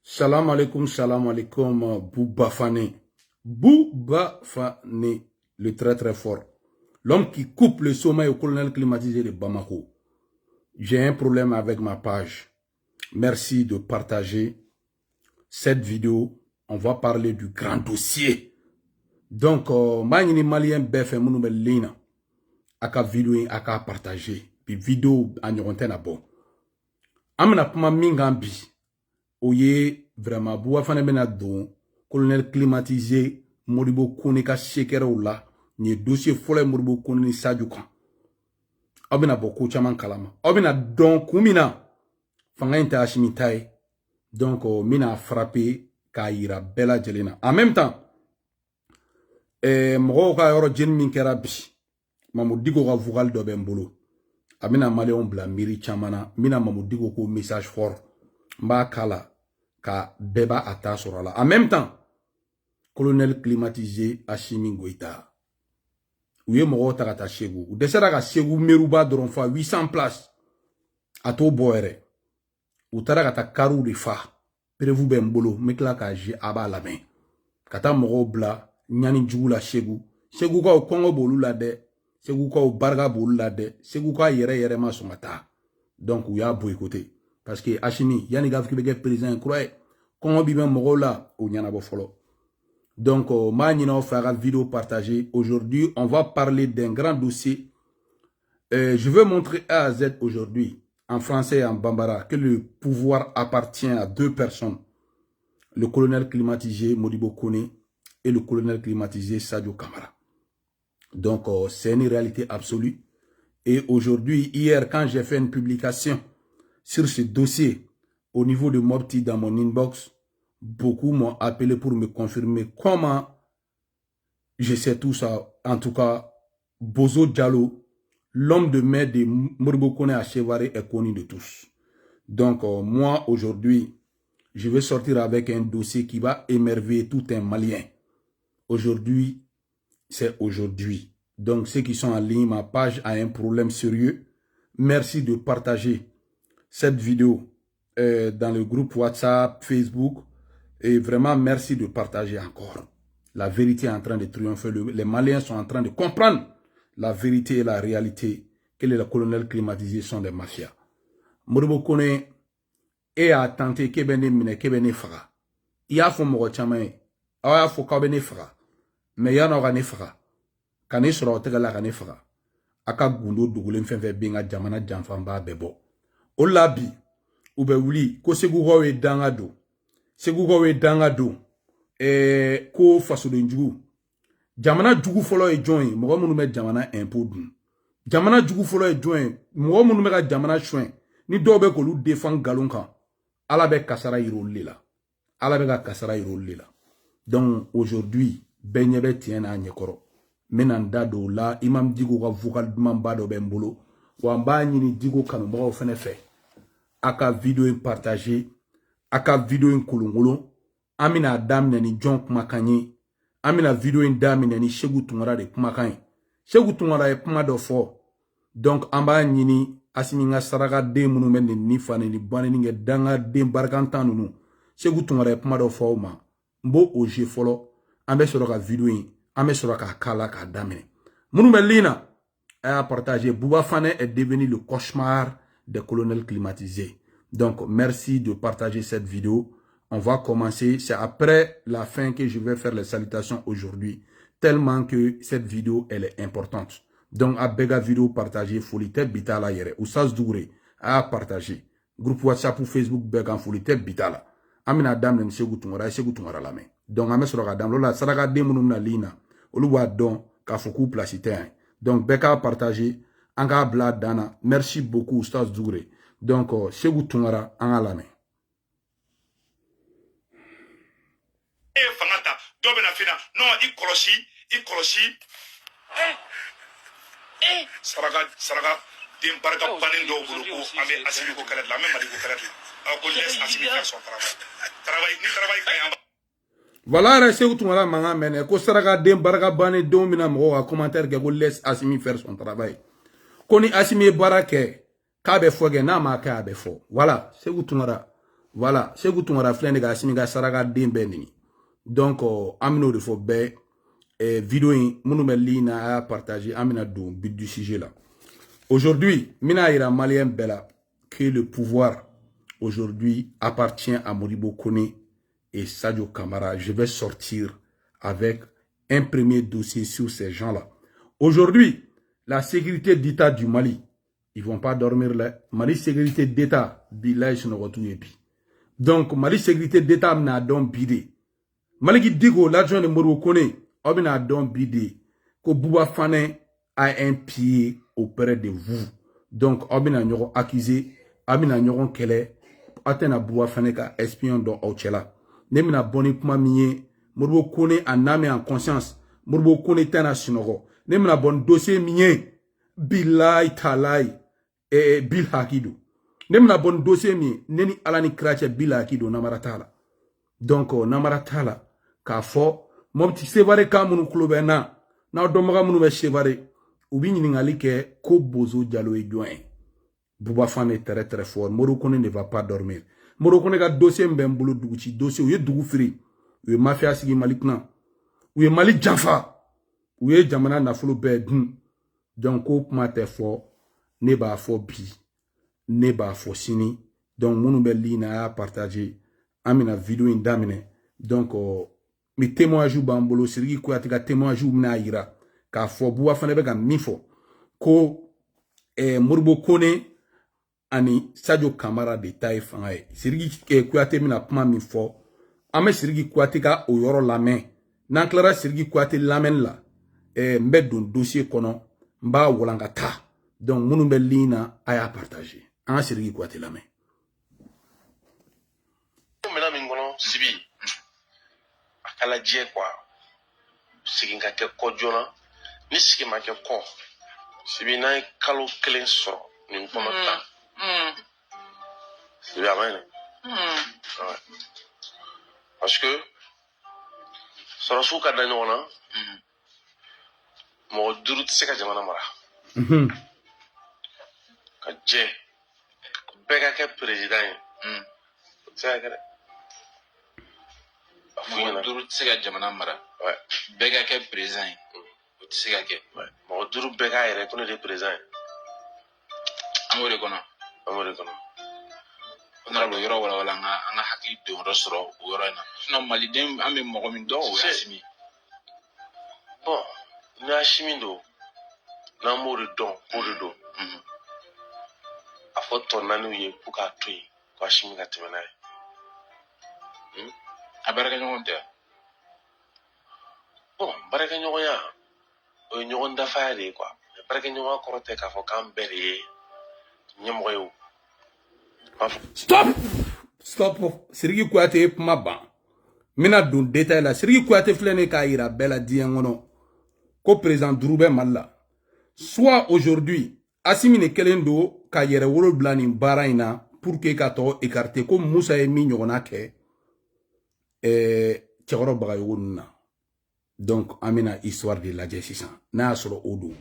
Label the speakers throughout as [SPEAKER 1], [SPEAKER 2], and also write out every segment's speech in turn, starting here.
[SPEAKER 1] Salam alaikum, Bouba Fane. Bouba Fane, le très très fort. L'homme qui coupe le sommeil au colonel climatisé de Bamako. J'ai un problème avec ma page. Merci de partager cette vidéo. On va parler du grand dossier. Donc, je malien bf mounou lina. Aka vidéo aka partager. Puis vidéo en na bon. Amna puma mingambi. Oye vraiment Bouba Fane bena don colonel climatisé Modibo Kone ka shekero la ni dossier fole Modibo Kone ni Sadio kan abena boko chaman kalama abena don kumina fanga inta Hashimi tay donc mina frappé ka yira bela jelena en même temps moko ka yoro jen min kera bi Mamadou Diko ka vocal do ben bolo abena maléon bla miri chamana mina Mamadou Diko ko message fort mba kala ka beba ata sorala en même temps colonel climatisé Hashimi Goïta ouye mogo takata Ségou ou desera ka Ségou meruba doron fa 800 places ato boere ou tarakata karou de fa prévu ben bolo mekla ka je aba la main kata mogo bla nyani djugula Ségou ka Kongo bolu la de Ségou ka barga bolu la de Ségou ka yere ma songata donc ou ya boycotté parce que Hashimi yani gaf ki bege président croyé Kongo bi ben mogo la ou nyana bo folo. Donc, on fera une vidéo partagée. Aujourd'hui, on va parler d'un grand dossier. Je veux montrer A à Z aujourd'hui, en français et en bambara, que le pouvoir appartient à deux personnes. Le colonel climatisé Modibo Kone et le colonel climatisé Sadio Kamara. Donc, c'est une réalité absolue. Et aujourd'hui, hier, quand j'ai fait une publication sur ce dossier au niveau de Mopti dans mon inbox, beaucoup m'ont appelé pour me confirmer comment je sais tout ça. En tout cas, Bozo Diallo, l'homme de main de Modibo Kone à Chevaré est connu de tous. Donc, moi, aujourd'hui, je vais sortir avec un dossier qui va émerveiller tout un Malien. Aujourd'hui, c'est aujourd'hui. Donc, ceux qui sont en ligne, ma page a un problème sérieux. Merci de partager cette vidéo dans le groupe WhatsApp, Facebook. Et vraiment, merci de partager encore. La vérité est en train de triompher. Les Maliens sont en train de comprendre la vérité et la réalité que les colonels climatisés sont des mafias. Modibo Kone a tenté que bene mine que bene faga. Il y a fait mon chamaï. Il y a fait que bene faga. Mais il y a un organe faga. Quand il sera au tega la gane faga. Aka gundo dougoulem fait benga jamana jamfamba bebo. Olabi ube wuli ko Ségou e dangado. Ségou e dangado. Ko faso de njugu. Jamana jugu folo e join. Mogo munu me jamana impôt dun. Jamana jugu folo e join. Mogo munu me ka jamana chouin. Ni dobe ko lu défend galon kan. Ala be kasara yirole la. Ala be ka kasara yirole la. Donc aujourd'hui, benyebe tien na nyekoro. Menanda do la imam Diko ka vocal mamba do bembolo. Wamba nyini Diko kanu mogo fene fe. Aka vidéo partagé. Aka vidéo kulungolo. Amina damine ni John kumakanye. Amina vidéo damine ni Ségou Toungara de kumakanye. Ségou Toungara e kuma do fo. Donc amba nyini asimi nga saraka de munu men ni fane ni bane ni danga de barkantan nunu. Ségou Toungara e kuma do fo ma. Mbo oje folo. Ambe soroka vidéo ambe soroka kala ka damine. Munu melina a partagé. Bouba Fane est devenu le cauchemar des colonels climatisés. Donc merci de partager cette vidéo. On va commencer. C'est après la fin que je vais faire les salutations aujourd'hui. Tellement que cette vidéo, elle est importante. Donc, à Bega vidéo partagée, Folite Bitala yere. Oussas Douré, à partager. Groupe WhatsApp ou Facebook, Bega Folite Bitala. Amina Dam nen Ségou Toungara la main. Donc, Amé Soroka Dam, Lola, Saraka Demounum na Lina. Oluwa Don, Kafoku Placité. Donc, Bega partagé. Anga Bla Dana. Merci beaucoup, Oussas Douré. Donc, Ségou Toungara, Anga la main.
[SPEAKER 2] Non, il kolosi. Saraka, dem baraka banin do bulu ko amé Hashimi ko kala la même mali ko kala la. Ko laisse Hashimi faire son travail kayamba.
[SPEAKER 1] Voilà, Ségou Toungara manga mene ko saraka dem baraka banin do mina mo commentaire ke ko laisse Hashimi faire son travail. Koni Hashimi baraka ka be foge na ma ka be fo. Voilà, Ségou Toungara Voilà, c'est que tu m'as rappelé que Simiga Saraka Dimbeni. Donc, amino de faut vidéo a partagé amina do but du sujet là. Aujourd'hui, mina ira malien bella que le pouvoir aujourd'hui appartient à Modibo Kone et Sadio Kamara. Je vais sortir avec un premier dossier sur ces gens-là. Aujourd'hui, la sécurité d'État du Mali, ils vont pas dormir là. Mali sécurité d'État, billahi sinogotu epi. Donc, Mali sécurité d'État n'a donc bidé. Mali qui dit que l'adjoint de Modibo Kone, a donc bidé. Que Bouba Fane a un pied auprès de vous. Donc, on a accusé, on a kele, atena Bouba Fane ka espion dans Ochela. Nemina boni kuma miye, Modibo Kone en âme et en conscience. Modibo Kone tena sinogo. Nemina bon dossier miye, Bilay Talay, et Bil Hakido. Nemina bon dossier miye, neni alani krache Bil Hakido namaratala. Donc, namaratala, ka fo, mon petit sévaré kamunu klobena, na domaga munu be sévaré, ou bien n'ingali ke ko bozo dialo e join. Bouba Fane est très très fort. Modibo Kone ne va pas dormir. Modibo Kone ka dossier mbembulu duguchi, dossier ou ye dugu firi, ou ye mafia sigi malikna, ou ye Mali Janfa, ou ye jamana nafolo be dun. Donc, ko kuma te fort, ne ba fo bi, ne ba fo sini. Donc, munu be li na a partager, amina vidéo indamine. Donc, mes témoignages bambolo, Sirigi Kouyaté ka témoignage mina ira, ka fo Bouba Fane be ka mifo, ko Modibo Kone ani Sadio Kamara de taille fangaye. Sirigi Kouyaté mina kuma mi fo, ame Sirigi Kouyaté ka o yoro lamen. Nan klara Sirigi Kouyaté lamen la, mbe don dossier kono, mba wolangata. Donc, munu be lina aya partager. An Sirigi Kouyaté lamen.
[SPEAKER 3] Mena mingono sibi akala je quoi sigi ka ke ko jona ni sigi ma ke ko sibi na kalo kelen so ni ko mata sibi amane parce que soro su ka daño na mo durut se ka jamana mara ka je bega ke président c'est vrai.
[SPEAKER 4] Duru tsega jamana mara bega ke président o tsega ke
[SPEAKER 3] mo duru bega ere ko ne président
[SPEAKER 4] amore kono honorable yoro wala nga hakili do rosro yoro na no mali dem ame mo ko min do o yasimi
[SPEAKER 3] bon na shimindo na mo de don ko de do a foto nanu ye puka toyi ko shimi ka temena
[SPEAKER 4] abaraka ñogon te
[SPEAKER 3] bon baraka ñogon ya o ñogon dafa de quoi baraka ñogon ko rote ka fo kam bere ñemo yo
[SPEAKER 1] Stop Sirigi Kouyaté kuma ban. Mina don détail la Sirigi Kouyaté flene ka ira bela diengono ko président Droubé Malla. Soit aujourd'hui Assimi kelendo ka yere wolo blani baraina pour que ka to écarter comme Moussa e mi ñogona ke Tchekoro Bagayona. Donc, amina histoire de la Jessica. Na soro odo.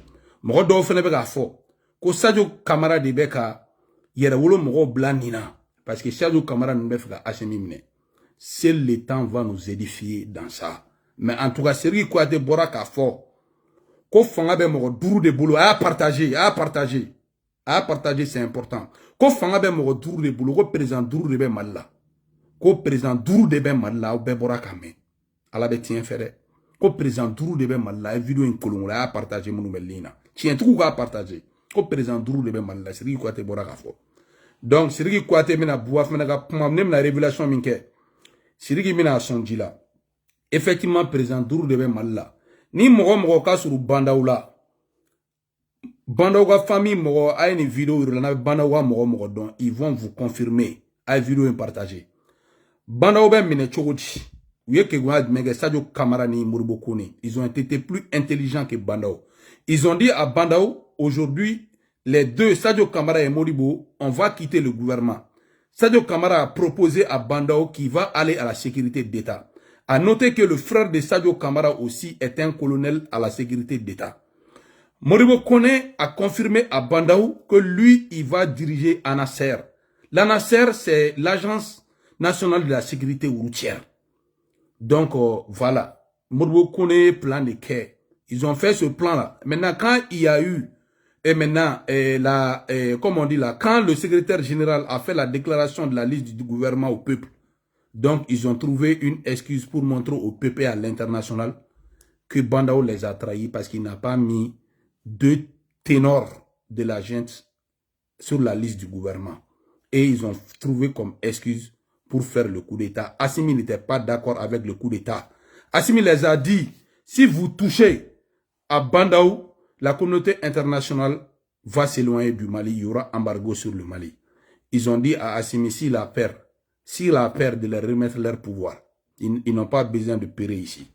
[SPEAKER 1] Mogo do fene beka fo. Ko Sadio Kamara de beka yere wolo mogo blanina. Parce que Sadio Kamara ne beka Assimi mine. Seul le temps va nous édifier dans ça. Mais en tout cas, Sirigi Kouyaté bora ka fo. Ko fanga be mogo duru de boulot. A partager, c'est important. Ko fanga be mogo duru de boulot. Ko président duru de be malla. Ko président Dourou de ben Malla ou ben Bora Kame. Ala be tien fere. Ko président Dourou de ben Malla vidéo in kolongola a partager monu melina. Tien tout ka partager. Ko président Dourou de ben Malla Sirigi Kouyaté Bora Kafo. Donc Sirigi Kouyaté mina Bouba Fane ka puma na révélation minke. Sirigi mina sonjila. Effectivement président Dourou de ben Malla. Ni mogo ka suru bandaoula. Bandaouga famille mogo a une vidéo na bandaouga mogo don ils vont vous confirmer. A vidéo partager. Bandao ben mine chogoti. Ouye ke gwa mege Sadio Kamara ni Modibo Kone. Ils ont été plus intelligents que Bandao. Ils ont dit à Bandao, aujourd'hui, les deux, Sadio Kamara et Modibo, on va quitter le gouvernement. Sadio Kamara a proposé à Bandao qu'il va aller à la sécurité d'État. A noter que le frère de Sadio Kamara aussi est un colonel à la sécurité d'État. Modibo Kone a confirmé à Bandao que lui, il va diriger Anasser. L'Anasser, c'est l'agence national de la sécurité routière. Donc, voilà. Modibo Kone, plan de quai. Ils ont fait ce plan-là. Maintenant, quand il y a eu, et maintenant, comme on dit là, quand le secrétaire général a fait la déclaration de la liste du gouvernement au peuple, donc ils ont trouvé une excuse pour montrer au peuple et à l'international que Bandao les a trahis parce qu'il n'a pas mis 2 ténors de la gente sur la liste du gouvernement. Et ils ont trouvé comme excuse pour faire le coup d'État. Assimi n'était pas d'accord avec le coup d'État. Assimi les a dit, si vous touchez à Bandao, la communauté internationale va s'éloigner du Mali. Il y aura embargo sur le Mali. Ils ont dit à Assimi, s'il a peur de leur remettre leur pouvoir, ils n'ont pas besoin de périr ici.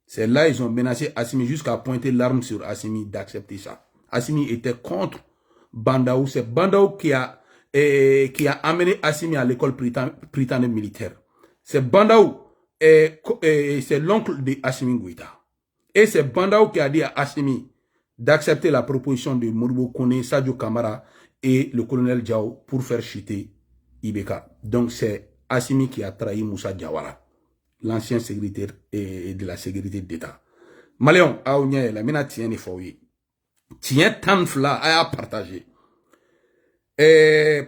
[SPEAKER 1] C'est là ils ont menacé Assimi jusqu'à pointer l'arme sur Assimi d'accepter ça. Assimi était contre Bandao. C'est Bandao qui a amené Assimi à l'école britannique militaire. C'est Bandao, c'est l'oncle de Assimi Goïta. Et c'est Bandao qui a dit à Assimi d'accepter la proposition de Modibo Kone, Sadio Kamara et le colonel Diao pour faire chuter Ibeka. Donc c'est Assimi qui a trahi Moussa Diawara, l'ancien secrétaire de la sécurité d'État. Maléon, aounia la mina tient les foyers. Tient tant fla à partager.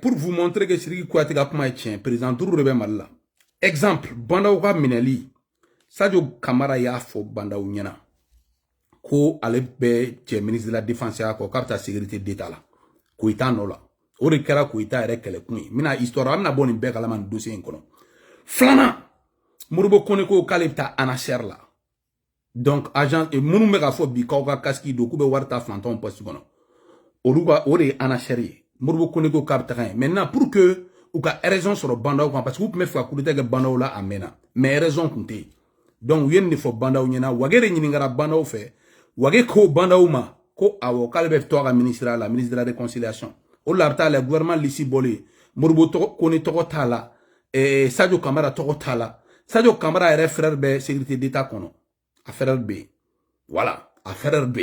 [SPEAKER 1] Pour vous montrer que Siriki Kouate Gapma est tient, président Dourou Rebe Malla. Exemple, Bandao Mineli, Sadio Kamara ya fo Bandao Nyana. Ko ale be ministre de la défense ya ko kapta sécurité d'État la. Koita no la. O de kera Koita ere kele kun. Mina histoire amna boni be kala man dossier kono. Flana Modibo Kone ko kalipta anaser la. Donc agent et munu mega fo bi ka kaski do ku be warta flanton poste kono. Oruga o de anaseri. Modibo Kone ko kapta kan. Maintenant pour que ou ka raison sur Bandao parce que vous pouvez faire coup de Bandao la amena. Mais raison compter. Donc yen ne fo Bandao nyena wagere nyingara Bandao fait. Wage ko Bandao ma ko awo kalbe toga ministre de la réconciliation. O labta le gouvernement lisi bolé. Modibo Kone toko tala Sadio Kamara toko tala. Sadio Kamara est frère de sécurité d'État kono. Affaire B. Voilà, affaire B.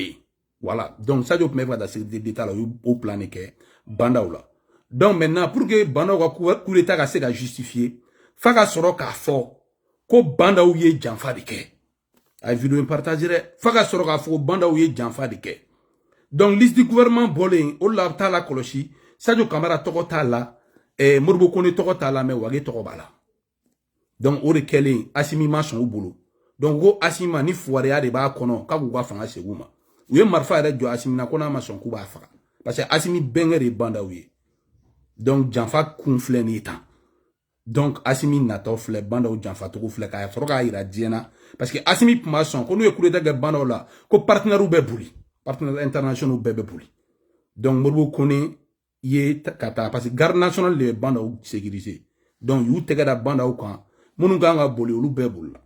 [SPEAKER 1] Voilà. Donc Sadio peut mettre la sécurité d'État là au plan que Bandao là. Donc maintenant pour que Bandao coup d'État se justifier, faka soro ka fo ko Bandao ye janfa de ke. Ay vidéo partager faka soro ka fo Bandao ye janfa de ke. Donc liste du gouvernement bolé o la tala koloshi Sadio Kamara toko tala Modibo Kone toko tala mais wage toko bala. Donc o de kele Assimi ma son bolo. Donc go Assimi ni foire de ba kono ka go fanga seguma. Uye marfa ere jo Assimi na kona ma son ku ba faka. Parce que Assimi bengere Bandao ye. Donc janfa kunfle ni tan. Donc Assimi nato fle Bandao janfa to fle ka froka ira diena parce que Assimi ma son ko no e kude de Bandao la ko partenaire be buli. Partenaire international be buli. Donc Modibo Kone ye kata parce que garde national de Bandao sécurisé. Donc you tege da Bandao kan munu ganga boli olu be bula.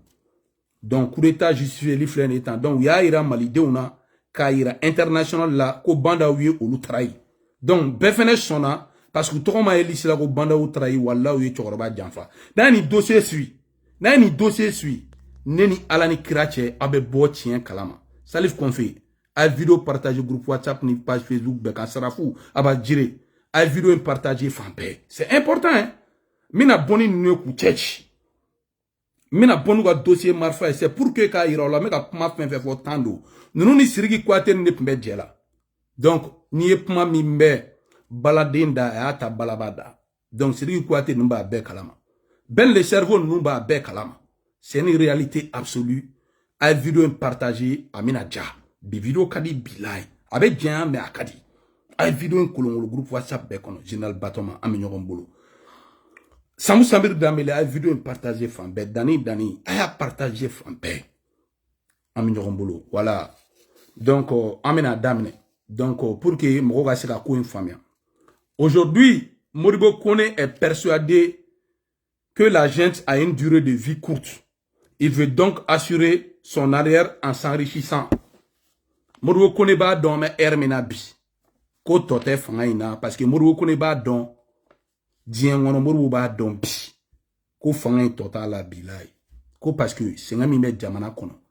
[SPEAKER 1] Donc coup d'état justifié li fle ni tan. Donc ya ira Mali deuna ka ira international la ko Bandao ye olu trahi. Donc befene sona parce que tout le monde est là, Bandao trahi, wallah, ou yé chokoroba janfa. Nani dossier suit. Neni alani kirache, abe bo tien kalama. Salif konfi. A vidéo partage groupe WhatsApp, ni page Facebook, bekan sarafou, aba jire. A vidéo partage fanpe. C'est important, hein. Mina boni nwe ku tchèche. Mina bonu ka dossier marfa, c'est pour que ka irola, meka puma fin fo tando. Nous ni sirigi kwate ne pmbe djela. Donc, ni e puma mimbe. Baladinda et ata balabada. Donc c'est lui qui a été numba be kalama. Ben le cerveau numba be kalama. C'est une réalité absolue. A vidéo partagée à Minadja. Des vidéos kadi bilay. Avec bien mais akadi. A vidéo kolon le groupe WhatsApp be kono général Batoma aminyoron bolo. Samu Samir Damele a vidéo partagée fambe dani a partagé fambe aminyoron bolo. Voilà. Donc amena damne. Donc pour que moga se ka ko infamia. Aujourd'hui, Modibo Kone est persuadé que la gente a une durée de vie courte. Il veut donc assurer son arrière en s'enrichissant. Modibo Kone ba don me hermina bi. Ko tote fanga ina parce que Modibo Kone ba don dien wono Modibo ba don bi. Ko fanga total la bilai. Ko parce que senga mi me jamana kono.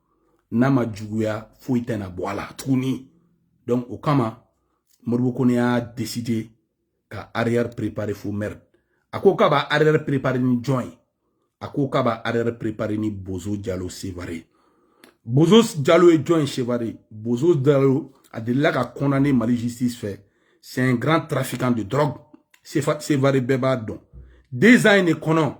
[SPEAKER 1] Nama juguya fo itena boala tuni. Donc au kama Modibo Kone a décidé qu'à arrière préparer fou merde. Ako kaba arrière préparé ni join. Ako kaba arrière préparé ni Bozo Diallo Sévaré. Bozo Diallo est joint Sévaré. Bozo Diallo a déjà condamné Mali Justice fait. C'est un grand trafiquant de drogue. Sévaré Beba don. 2 ans et konon.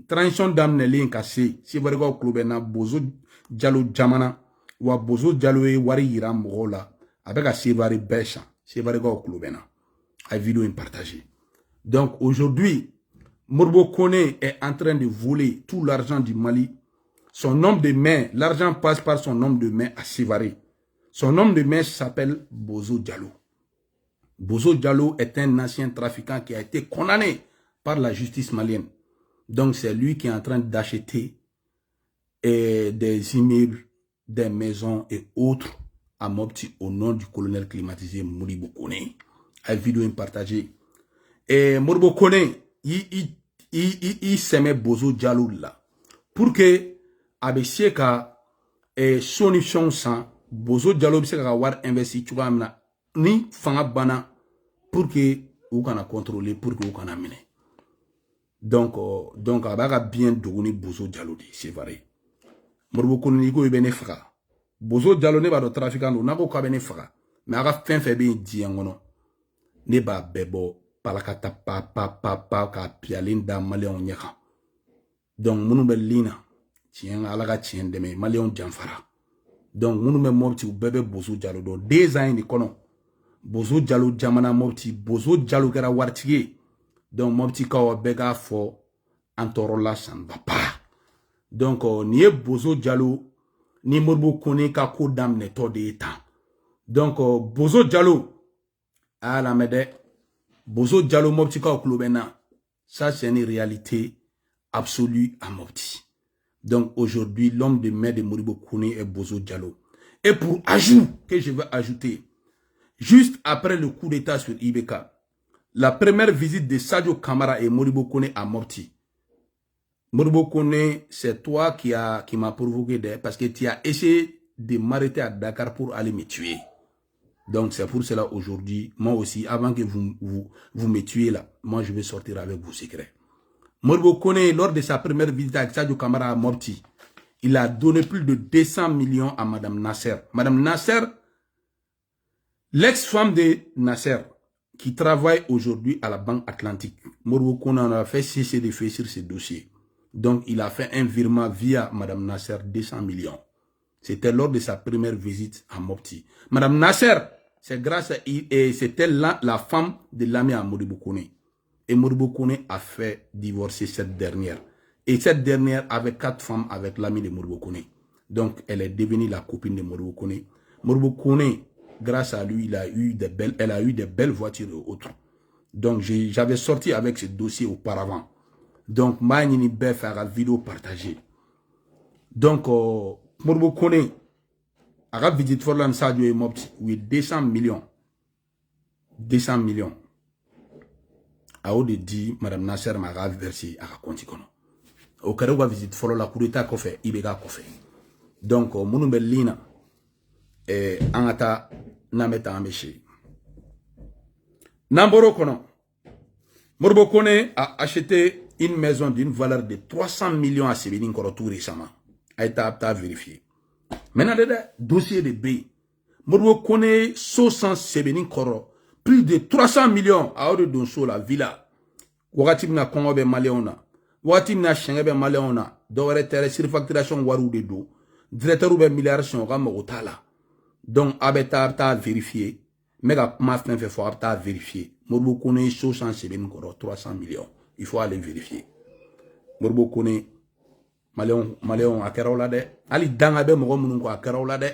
[SPEAKER 1] Transition d'amne lien cassé. Sévaré go klubena Bozo Diallo Jamana. Wa Bozo Diallo e wari yira mɔgɔw la a bɛ ka Sévaré bɛɛ san Sévaré ka kulo bɛ na a vidéo est partagée. Donc aujourd'hui Modibo Koné est en train de voler tout l'argent du Mali. Son homme de main, l'argent passe par son homme de main à Sévaré. Son homme de main s'appelle Bozo Diallo. Bozo Diallo est un ancien trafiquant qui a été condamné par la justice malienne. Donc c'est lui qui est en train d'acheter des immeubles, des maisons et autres à Mopti au nom du colonel climatisé Modibo Koné. La vidéo est partagée. Et Modibo Koné, il s'aimait Bozo Diallo là. Pour que avec ka solution sans Bozo Diallo bise ka war investi tu amna ni fanga bana pour que ou kana contrôler pour que ou kana mener. Donc abaka bien dogoni Bozo Diallo di c'est vrai. Modibo Koné ko ibene faka. Bozo Diallo ne ba do trafiquant na ko ka bene faka. Mais aga fin be di ngono. Ne ba bebo palakata pa ka pialin da malion nyaka. Donc munu be lina tien alaga tien deme malion janfara. Donc munu me mopti u bebe Bozo Diallo do 2 ans ni kono. Bozo Diallo jamana mopti Bozo Diallo kera wartige. Donc mopti ka o bega fo antorola san va pas. Donc ni Bozo Diallo ni Modibo Koné ka ko damne to de temps. Donc Bozo Diallo à la mede Bozo Diallo mopti ka klubena. Ça c'est une réalité absolue à Mopti. Donc aujourd'hui l'homme de main de Modibo Koné est Bozo Diallo. Et pour ajout que je veux ajouter, juste après le coup d'état sur IBK, la première visite de Sadio Kamara et Modibo Koné à Mopti. Modibo Koné, c'est toi qui m'a provoqué parce que tu as essayé de m'arrêter à Dakar pour aller me tuer. Donc c'est pour cela aujourd'hui, moi aussi, avant que vous me tuiez là, moi je vais sortir avec vos secrets. Modibo Koné, lors de sa première visite avec Sadio Kamara à Mopti, il a donné plus de 200 millions à Madame Nasser. Madame Nasser, l'ex-femme de Nasser, qui travaille aujourd'hui à la Banque Atlantique. Modibo Koné en a fait cesser de faire sur ce dossier. Donc, il a fait un virement via Madame Nasser, 200 millions. C'était lors de sa première visite à Mopti. Madame Nasser, c'est grâce à et c'était la femme de l'ami à Modibo Koné. Et Modibo Koné a fait divorcer cette dernière. Et cette dernière avait 4 femmes avec l'ami de Modibo Koné. Donc, elle est devenue la copine de Modibo Koné. Modibo Koné, grâce à lui, elle a eu des belles voitures et autres. Donc, j'avais sorti avec ce dossier auparavant. Donc, Magnini Bef a la vidéo partagée. Donc, Modibo Koné, a la visite Forlan Sadio et Mopti, oui, 200 millions. 200 millions. A o de dit, Madame Nasser m'a versé à la compte. Au cas où visite Forlan la coup d'état qu'on fait, il a fait. Donc, Mounoumbe Lina, Angata Nameta Ambeché. Namboro Kono. Modibo Koné a acheté une maison d'une valeur de 300 millions à Sévénin Koro tout récemment. A été à vérifier. Maintenant, le dossier de B. Modibo Koné, 100 Sévénin Koro, plus de 300 millions à Ode Donso, la villa. Ouatimna Kongo be Maléona. Ouatimna Chenge be Maléona. Dore terre surfacturation warou de do. Directeur be milliards son Ramotala. Donc, abeta à vérifier. Mais la masse fait fort à vérifier. Modibo Koné, 100 Sévénin Koro, 300 millions. Il faut aller vérifier. Modibo Koné, Maléon a Kerola de. Ali Dangabe Mogomunko a Kerola de.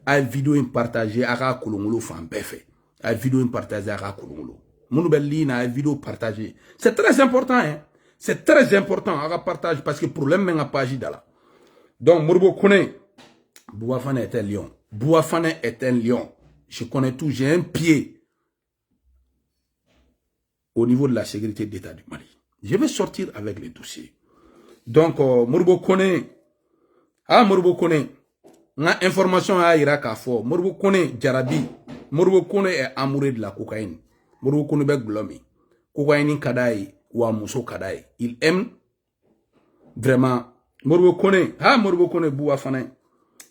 [SPEAKER 1] A vidéo partagée à Kolongolo fan befe. A vidéo partagée à Kolongolo. Mounubelina a vidéo partagée. C'est très important, hein. C'est très important à partager parce que le problème est page là. Donc, Modibo Koné, Bouafane est un lion. Bouafane est un lion. Je connais tout, j'ai un pied au niveau de la sécurité d'État du Mali. Je vais sortir avec les dossiers. Donc, Modibo Koné, Modibo Koné, n'a information à Irak à fort. Modibo Koné, Jarabi, Modibo Koné est amoureux de la cocaïne. Modibo Koné bek blomi. Cocaïne kadaï, ou à Mousso Kadaï. Il aime vraiment Moribo Kone. Ah, Moribo Kone, Bouba Fane.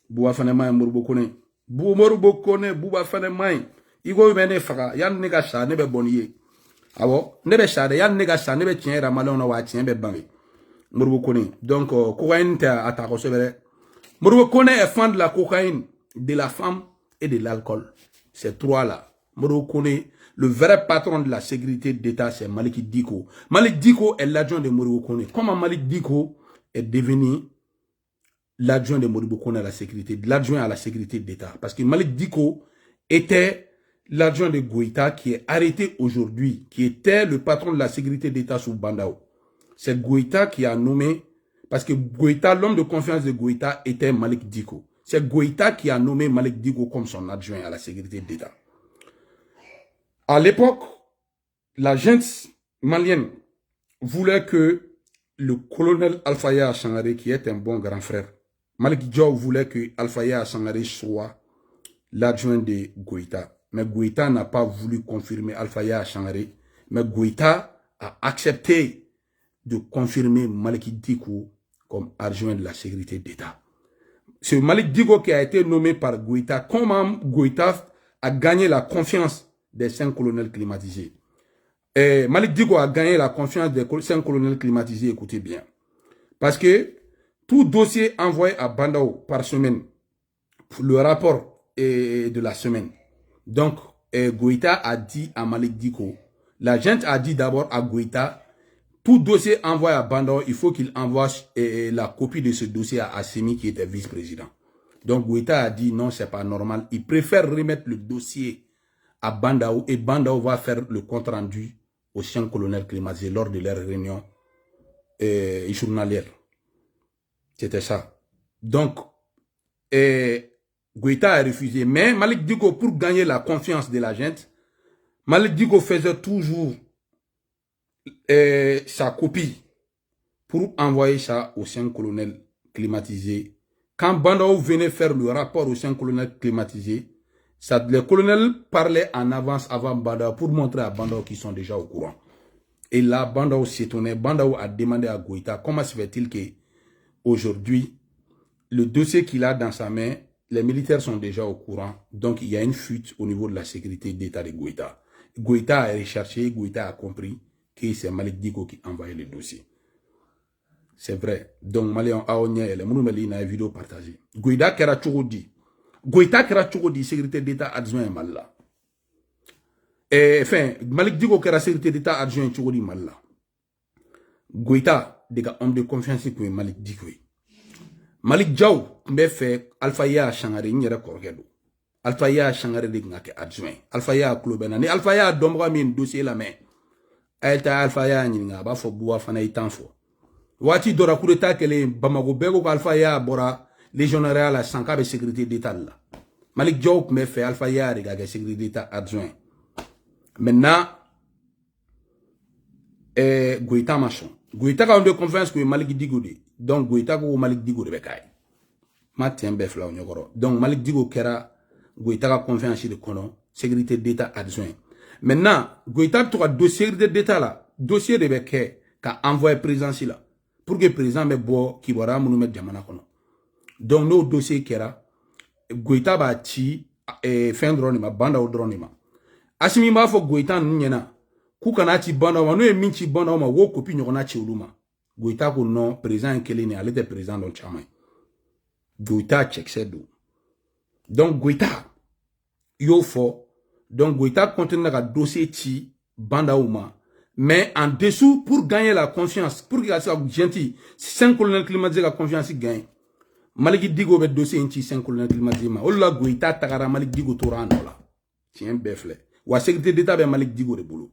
[SPEAKER 1] Bouba Fane Maï, Moribo Kone. Moribo Kone, Bouba Fane Maï. Igo Mene Faka, Yan Nega Sa, Nebe Bonnier. Ah bon, Nebe Sa, Yan Nega Sa, Nebe Tien, Ramalon, Wa Tien, Bangi. Moribo Kone. Donc, cocaïne, à ta receveur. Moribo Kone est fan de la cocaïne, de la femme et de l'alcool. Ces trois-là. Moribo Kone, le vrai patron de la sécurité d'État, c'est Malik Diko. Malik Diko est l'adjoint de Moribo Kone. Comment Malik Diko est devenu l'adjoint de Moribo Kone à la sécurité, l'adjoint à la sécurité d'État? Parce que Malik Diko était l'adjoint de Goïta qui est arrêté aujourd'hui, qui était le patron de la sécurité d'État sous Bandao. C'est Goïta qui a nommé, parce que Goïta, l'homme de confiance de Goïta était Malik Diko. C'est Goïta qui a nommé Malik Diko comme son adjoint à la sécurité d'État. À l'époque, la junte malienne voulait que le colonel Alpha Yaya Sangaré, qui est un bon grand frère, Malik Diaw voulait que Alpha Yaya Sangaré soit l'adjoint de Goïta. Mais Goïta n'a pas voulu confirmer Alpha Yaya Sangaré. Mais Goïta a accepté de confirmer Malik Diko comme adjoint de la sécurité d'État. C'est Malik Diko qui a été nommé par Goïta. Comment Goïta a gagné la confiance des 5 colonels climatisés? Et Malik Diko a gagné la confiance des 5 colonels climatisés, écoutez bien. Parce que tout dossier envoyé à Bandao par semaine, le rapport est de la semaine. Donc, Goïta a dit à Malik Diko, la gente a dit d'abord à Goïta, tout dossier envoyé à Bandao, il faut qu'il envoie la copie de ce dossier à Assemi qui était vice-président. Donc Goïta a dit non, c'est pas normal. Il préfère remettre le dossier à Bandao et Bandao va faire le compte rendu aux 5 colonels climatisés lors de leur réunion journalière. C'était ça. Donc, Goïta a refusé. Mais Malik Diko, pour gagner la confiance de la gente, Malik Diko faisait toujours sa copie pour envoyer ça aux 5 colonels climatisés. Quand Bandao venait faire le rapport aux 5 colonels climatisés, les colonels parlaient en avance avant Bandao pour montrer à Bandao qu'ils sont déjà au courant. Et là, Bandao s'étonnait. Bandao a demandé à Goïta comment se fait-il que aujourd'hui, le dossier qu'il a dans sa main, les militaires sont déjà au courant. Donc, il y a une fuite au niveau de la sécurité d'État de Goïta. Goïta a recherché, Goïta a compris que c'est Malik Diko qui envoyait le dossier. C'est vrai. Donc, Malian Aonia, les Mounoumeli, n'a vidéo partagée. Goïta Kera Tchougodi. Goïta Kera Tchougodi, sécurité d'État adjoint Malla. Enfin, Malik Diko Kera sécurité d'État adjoint Tchougodi Malla. Goïta, des gars, homme de confiance pour Malik Diko. Malik Diaw, mbe fait Alpha Yaya Sangaré, n'y a korgedo. Alpha Yaya Sangaré de ngake adjoint. Alpha Yaya Klobena. Ni Alpha Yaya domba min dossier la main. Aïta Alpha Yaya n'inga, ba fo boua fana itanfo. Wati dora kureta kele Bamago bego Alpha Yaya bora légionnaire la sanka be sécurité d'État là. Malik Diaw mbe fait Alpha Yaya de gage sécurité d'État adjoint. Maintenant, Goïta machin. Goïta a de confiance que Malik Diko de. Donc Goïta ko Malik Diko de bekay. Ma tien bef la onyogoro. Donc Malik Diko kera Goïta a confiance de kono sécurité d'État adjoint. Maintenant, Goïta to dossier d'État là, dossier de bekay ka envoyé président si là pour que président me bo ki bora munu met jamana kono. Donc no dossier kera Goïta ba ti fin dronima banda o dronima. Asimi ma fo Goïta nyena Koukana ti banda wa no e minchi banda ma wo kopi nyokona chi uluma. Goïta ko non président kelene ale te président don chamay. Goïta check sedo. Donc Goïta yo fo donc Goïta continue na dossier ti banda uma mais en dessous pour gagner la confiance pour que ça gentil 5 colonels climatisés la confiance gagne. Malik Diko be dossier inti 5 colonels climatisés ma olla Goïta takara Malik Diko torano la. Tien befle. Wa sécurité d'État be Malik Diko de boulot.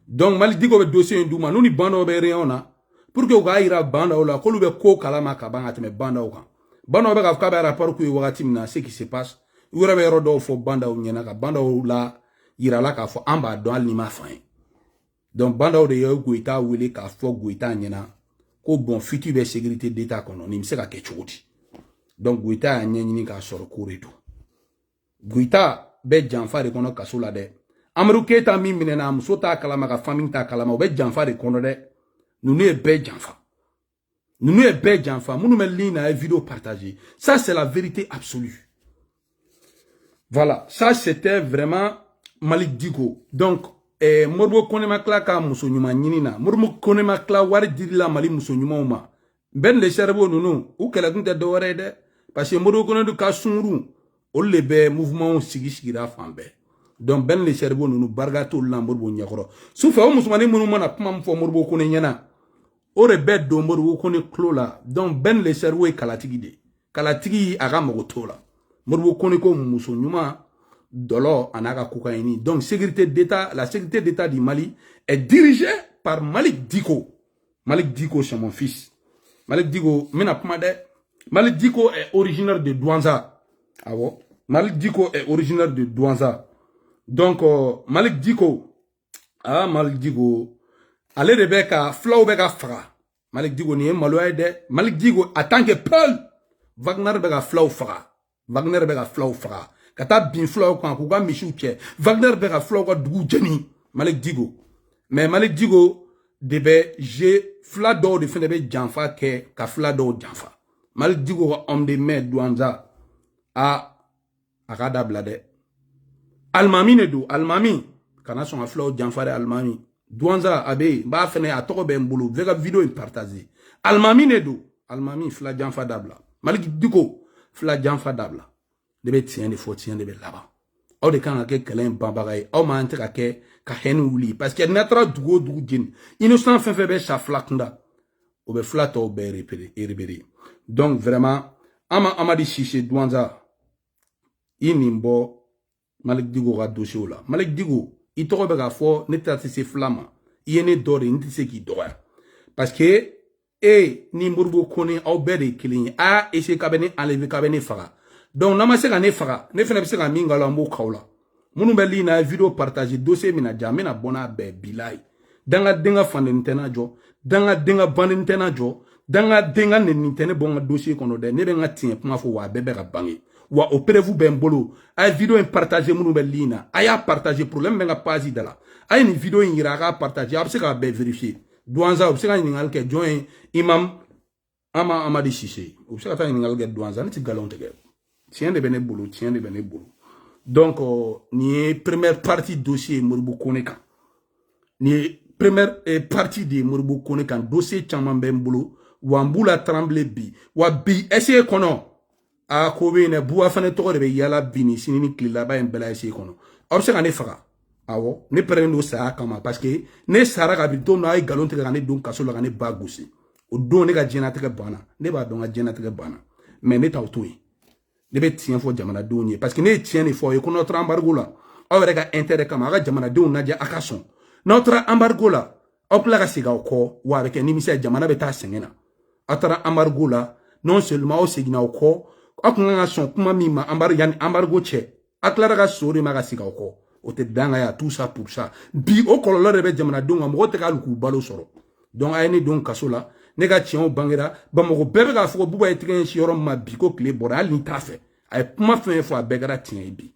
[SPEAKER 1] Donc Malik Diko be dossier ndouma nous ni banda be réona pour que o ira banda ola ko lube ko kalama ka banga teme banda o kan banda be ka ba rapport ko wakati mina ce qui se passe yura be rodo fo banda o nyena ka banda o la ira la ka fo amba don al ni ma fin. Donc banda o de yo Goïta wele ka fo Goïta nyena ko bon futur be sécurité d'État kono ni mse ka ke choti. Donc Goïta nyeni ka soro ko redo Goïta be janfa de kono kasola de Amadou Keita mi minena muso ta kalama ka famille ta kalama o be janfa de kono de nous est be janfa nous est be janfa munu me lina vidéo partagée ça c'est la vérité absolue. Voilà, ça c'était vraiment Malik Diko. Donc Morbo Konema Kla ka muso nyuma nyinina Morbo Konema Kla wari dirila Mali muso nyuma uma ben le cerveau nunu ou kala kunte dore de parce que Morbo Konema ka sunru o le be mouvement sigira fambe. Donc ben le cerveau nous bargato lamborbo nyakoro soufa o musumani munu mana pam fo morbo ko ne nyana o rebe do morbo ko ne klola donc ben le cerveau e kalatigi aga mogotola morbo ko ne ko muso nyuma dolo anaka kokaini. Donc sécurité d'état, la sécurité d'état du Mali est dirigée par Malik Diko. Malik Diko c'est mon fils. Malik Diko Malik Diko est originaire de Douanza. Ah bon? Malik Diko est originaire de Douanza. Donc, Malik Diko, allez Rebecca, Flau Beka Fra. Malik Diko n'y est maloide. Malik Diko, en tant que Paul, Wagner Beka Flau Fra. Wagner Beka Flau Fra. Kata bin Flau quand Kouga Michou Tché. Wagner Beka Flau Kwa Dougou Jenny. Malik Diko. Mais Malik Diko, debe, j'ai Flado de Fenebe Janfa ke, ka Flado Janfa. Malik Diko, homme de mer Douanza, a Rada Blade. Almami ne do almami kana son aflo janfare almami Douanza abe ba fene a toko ben bulu vega vidéo in partager almami ne do almami fla janfa dabla Malik Diko fla janfa dabla de be tien de fotien de be laba o de kan ke kelen bambagay o ma ante ka hen wuli parce que natra dugo jin innocent fe be sa flaknda o be flato be repere. Donc vraiment amadi Cissé Douanza inimbo Malik Diko ka dossier la Malik Diko il toko be ka fo ne tati se flama yene dore nti se ki doya parce que ni Morbo Kone au be de kilin a essayer ka be ne enlever ka be ne faga. Donc na ma se ka ne faga ne fene be se ka minga la mbo kawla munu be li na vidéo partager dossier mina jamena bona be bilai danga denga fande ntena jo danga denga bande ntena jo danga denga ne ntene bonga dossier kono de ne be ngati kuma fo wa bebe ka bangi wa opérez-vous ben bolo ay vidéo en partager munu belina aya partager problème benga page dala ay ni vidéo in ira partager abse ka be vérifier Douanza obse ka ni ngal ke join imam Amadi Cissé obse ka ni ngal ke Douanza ni ti galon tege tien de bene bolo donc ni première partie dossier Morbo Kone kan ni première partie de Morbo Kone kan dossier chaman ben bolo wa mbula tremble bi wa bi essayer kono a kobe ne buwa fane to de be yala bini sinini klila ba en bela ese kono obse ka ne faga awo ne prendo sa kama parce que ne sara ka bi don ay galon te ka ne don kaso la ka ne ba gosi o don ne ka jena te ka bana ne ba don ka jena te ka bana mais ne taw toyi ne be tien fo jamana donye parce que ne tien ne fo e ko notre embargo la o re ka intérêt kama ka jamana don na ja akason notre embargo la o pla ka siga ko wa avec ni misa jamana be ta sengena atara embargo la non seulement o signa ko akunga son kuma mima embargo che aklara ga sori maga siga ko o te danga ya tout ça pour ça bi o kololo rebe jamana donga mo te ka luku balo soro donc ayni don kasola ne ga tien bangira ba mo bebe ga fo buba etren shiro ma bi ko clé boral ni tafe ay kuma fin fois begara tien bi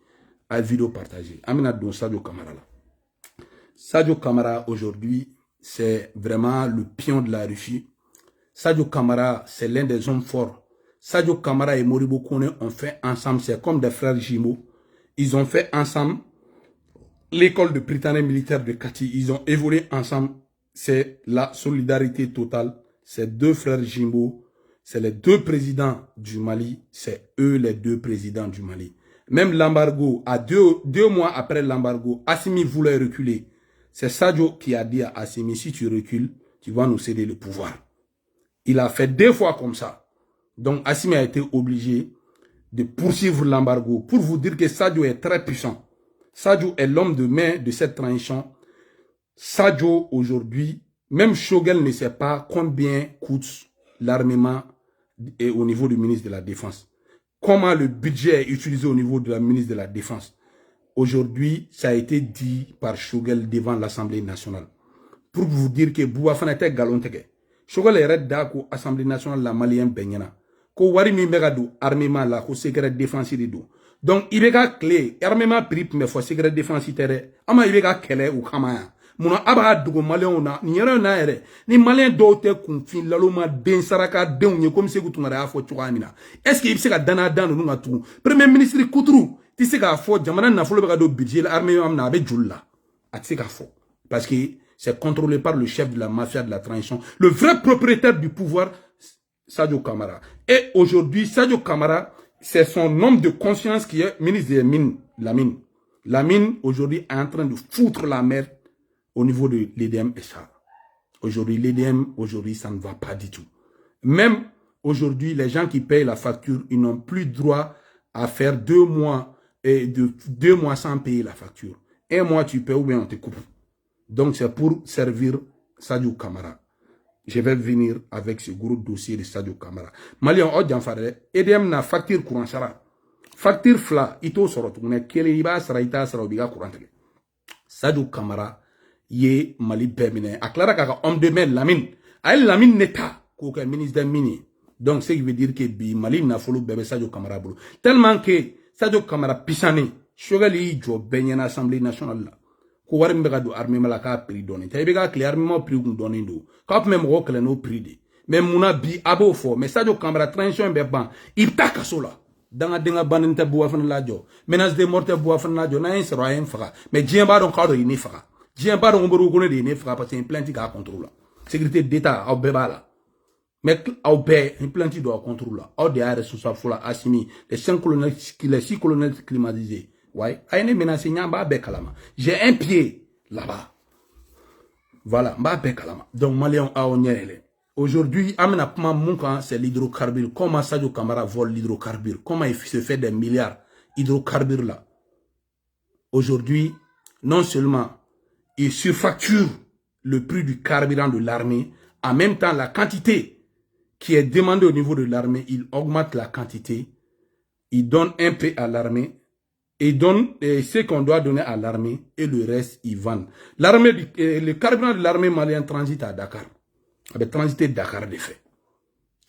[SPEAKER 1] ay vidéo partager amina don Sadio Camara là. Sadio Camara aujourd'hui c'est vraiment le pion de la Russie. Sadio Camara c'est l'un des hommes forts. Sadio Camara et Morbo Kone ont fait ensemble, c'est comme des frères jumeaux. Ils ont fait ensemble l'école de Britannique militaire de Kati. Ils ont évolué ensemble. C'est la solidarité totale. C'est deux frères jumeaux. C'est les deux présidents du Mali. C'est eux les deux présidents du Mali. Même l'embargo, à deux mois après l'embargo, Assimi voulait reculer. C'est Sadio qui a dit à Assimi, si tu recules, tu vas nous céder le pouvoir. Il a fait 2 fois comme ça. Donc, Assimi a été obligé de poursuivre l'embargo pour vous dire que Sadio est très puissant. Sadio est l'homme de main de cette transition. Sadio, aujourd'hui, même Shogel ne sait pas combien coûte l'armement au niveau du ministre de la Défense. Comment le budget est utilisé au niveau de la ministre de la Défense. Aujourd'hui, ça a été dit par Shogel devant l'Assemblée nationale. Pour vous dire que Bouafana était galontege. Shogel est d'Ako, Assemblée nationale, la Malien Benyana. Ko wari mi mega do armement la ko secret défense de do Donc, il y a clé, armement prix, mais faut secret défense terre. Ama il y a kele ou kamaya. Muna aba dugo malien na, ni yere na ere. Ni malien dote confin laloma den saraka den comme se gutungara afo chuamina. Est-ce qu'il se ka dana dan no ngatu? Premier ministre Koutru, ti se ka fo jamana na folo be do budget l'armée amna be julla. Ati ka fo. Parce que c'est contrôlé par le chef de la mafia de la transition, le vrai propriétaire du pouvoir, Sadio Kamara. Et aujourd'hui, Sadio Kamara, c'est son homme de conscience qui est ministre des Mines, la mine. La mine, aujourd'hui, est en train de foutre la merde au niveau de l'EDM et ça. Aujourd'hui, l'EDM, aujourd'hui, ça ne va pas du tout. Même aujourd'hui, les gens qui payent la facture, ils n'ont plus droit à faire 2 mois, et 2 mois sans payer la facture. 1 mois, tu payes ou bien on te coupe. Donc, c'est pour servir Sadio Kamara. Je vais venir avec ce gros dossier de Sadio Kamara. Mali on odjan fare EDM na facture courant sara. Facture fla ito soro tune kele iba sara ita sara obiga courant tele. Sadio Kamara ye Mali bemine aklara kaka homme de main Lamine. Ay Lamine neta ko ka ministre des mines. Donc ce qui veut dire que bi Mali na folo bebe Sadio Kamara bolo. Tellement que Sadio Kamara pisani shogali jo benye na Assemblée nationale la. Ko wari mbega do armée malaka prix donné tay bega clé armée prix gun donné do kap même ro clé no prix de mais muna bi abo fo mais Sadio Kamara transition be ban ibta kasola danga denga baninte bo afan la jo menace de morte bo afan la jo na en sera en fara mais dien ba don kado ini fara dien ba don mboro gone de ini fara parce que une plainte ka contrôle sécurité d'état au bebala mais au be une plainte do contrôle au de arrêt sous sa fola Assimi les 6 colonels climatisés. Ouais, j'ai un pied là-bas. Voilà, donc Malien a aujourd'hui, c'est l'hydrocarbure. Comment Sadio Kamara vole l'hydrocarbure? Comment il se fait des milliards d'hydrocarbures là? Aujourd'hui, non seulement il surfacture le prix du carburant de l'armée, en même temps la quantité qui est demandée au niveau de l'armée, il augmente la quantité, il donne un peu à l'armée, et donne ce qu'on doit donner à l'armée et le reste, ils vendent. Le carburant de l'armée malienne transite à Dakar. Il transité Dakar de fait.